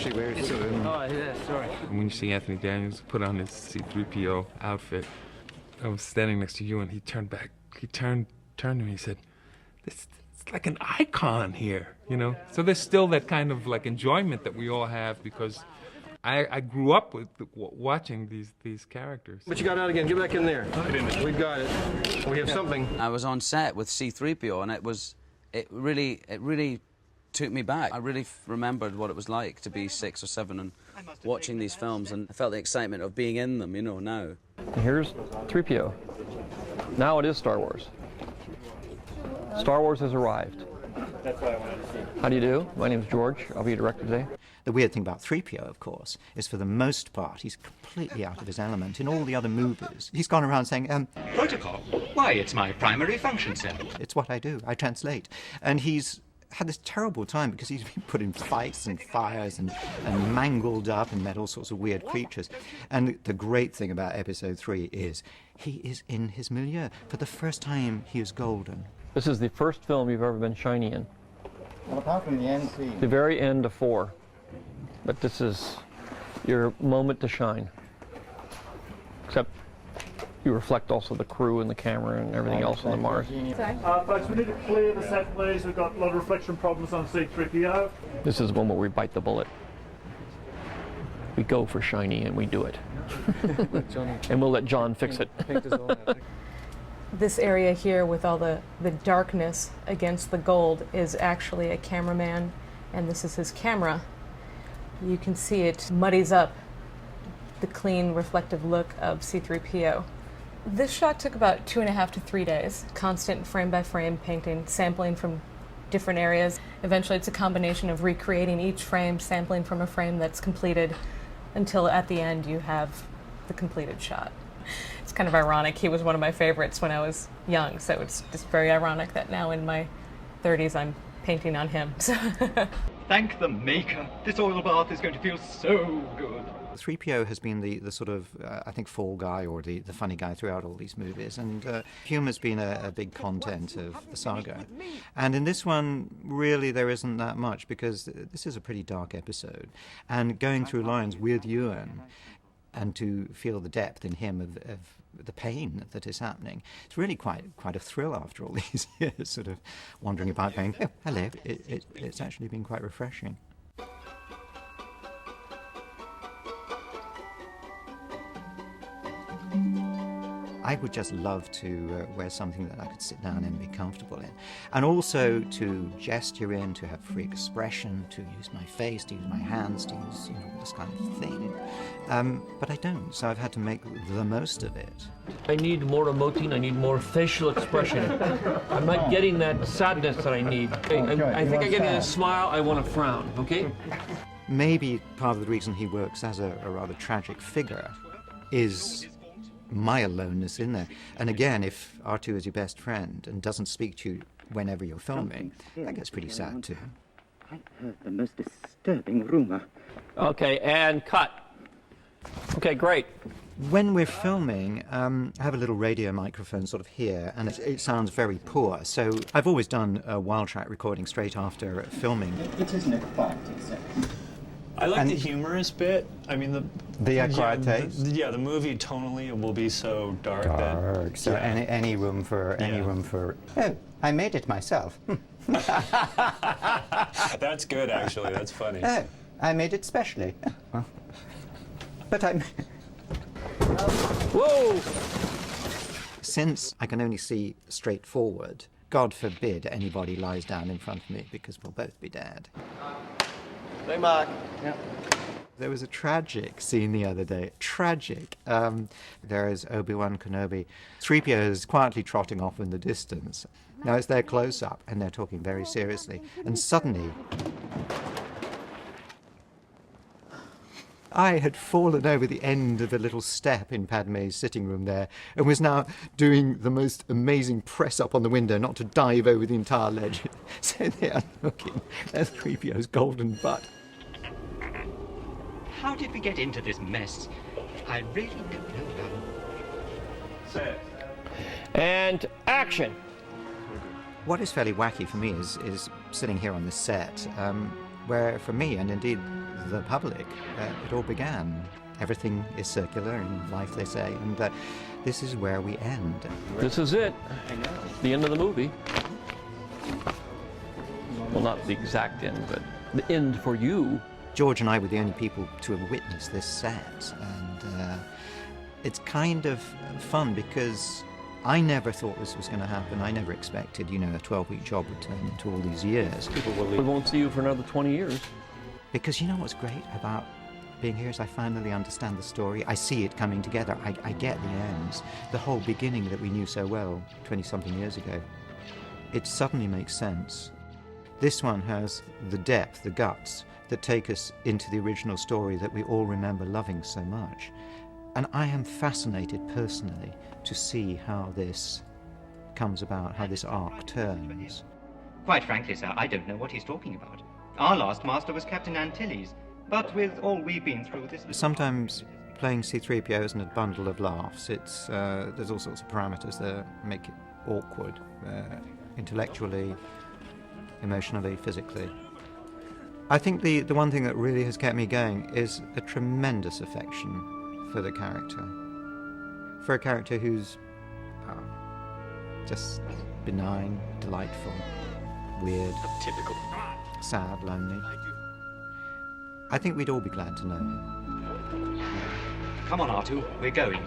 actually, where is it? Oh, yeah, sorry. When you see Anthony Daniels put on his C-3PO outfit, I was standing next to you, and he turned back. He turned to me. He said, "It's like an icon here, you know." So there's still that kind of like enjoyment that we all have because I grew up with watching these characters. But you got out again. Get back in there. We got it. We have something. I was on set with C-3PO, and it really took me back. I really remembered what it was like to be 6 or 7 and watching these films, and I felt the excitement of being in them, you know, now. Here's 3PO. Now it is Star Wars. Star Wars has arrived. That's what I wanted to see. How do you do? My name is George. I'll be your director today. The weird thing about 3PO, of course, is for the most part, he's completely out of his element. In all the other movies, he's gone around saying, Protocol? Why, it's my primary function, sir. It's what I do. I translate. And he's had this terrible time because he's been put in fights and fires and mangled up and met all sorts of weird creatures. And the great thing about Episode 3 is he is in his milieu. For the first time, he is golden. This is the first film you've ever been shiny in. Well, apart from the end scene. The very end of 4. But this is your moment to shine. Except you reflect also the crew and the camera and everything else on the Mars. Folks, we need to clear the set, please. We've got a lot of reflection problems on C-3PO. This is the moment where we bite the bullet. We go for shiny and we do it. And we'll let John fix it. This area here with all the darkness against the gold is actually a cameraman, and this is his camera. You can see it muddies up the clean, reflective look of C-3PO. This shot took about 2.5 to 3 days. Constant frame-by-frame painting, sampling from different areas. Eventually it's a combination of recreating each frame, sampling from a frame that's completed, until at the end you have the completed shot. It's kind of ironic. He was one of my favorites when I was young, so it's just very ironic that now in my 30s I'm painting on him. Thank the maker. This oil bath is going to feel so good. 3PO has been the sort of, I think, fall guy or the funny guy throughout all these movies, and humour's been a big content of the saga. And in this one, really, there isn't that much, because this is a pretty dark episode. And going through lines with Ewan, and to feel the depth in him of the pain that is happening, it's really quite a thrill after all these years, sort of wandering about going, oh, hello, it's actually been quite refreshing. I would just love to wear something that I could sit down and be comfortable in. And also to gesture in, to have free expression, to use my face, to use my hands, to use this kind of thing. But I don't, so I've had to make the most of it. I need more emoting, I need more facial expression. I'm not getting that sadness that I need. I think I'm getting a smile, I want a frown, okay? Maybe part of the reason he works as a rather tragic figure is my aloneness in there. And again, if R2 is your best friend and doesn't speak to you whenever you're filming, that gets pretty sad too. I heard the most disturbing rumor. Okay, and cut. Okay, great. When we're filming, I have a little radio microphone sort of here, and it sounds very poor. So I've always done a wild track recording straight after filming. It isn't a quiet except. I like the humorous bit. I mean, the acquired taste. The movie tonally will be so dark. Dark. So any room for Oh, I made it myself. That's good, actually. That's funny. Oh, I made it specially. But I'm. Whoa! Since I can only see straight forward, God forbid anybody lies down in front of me, because we'll both be dead. Hey, Mark. Yeah. There was a tragic scene the other day. Tragic. There is Obi-Wan Kenobi. 3PO is quietly trotting off in the distance. Now it's their close-up, and they're talking very seriously. And suddenly, I had fallen over the end of a little step in Padmé's sitting room there, and was now doing the most amazing press-up on the window not to dive over the entire ledge. So they are looking at 3PO's golden butt. How did we get into this mess? I really don't know. Say it. And action! What is fairly wacky for me is sitting here on the set, where for me, and indeed the public it all began. Everything is circular in life, they say, and this is where we end. This is it. The end of the movie. Well, not the exact end, but the end for you. George and I were the only people to have witnessed this set, and it's kind of fun because I never thought this was going to happen. I never expected, a 12-week job would turn into all these years. We won't see you for another 20 years. Because what's great about being here is I finally understand the story. I see it coming together. I get the ends. The whole beginning that we knew so well 20-something years ago. It suddenly makes sense. This one has the depth, the guts, that take us into the original story that we all remember loving so much. And I am fascinated personally to see how this comes about, how this arc turns. Quite frankly, sir, I don't know what he's talking about. Our last master was Captain Antilles, but with all we've been through this... Sometimes playing C-3PO isn't a bundle of laughs. It's there's all sorts of parameters that make it awkward, intellectually, emotionally, physically. I think the one thing that really has kept me going is a tremendous affection for the character. For a character who's just benign, delightful, weird, Typical. sad, lonely. I think we'd all be glad to know him. Come on, R2, we're going.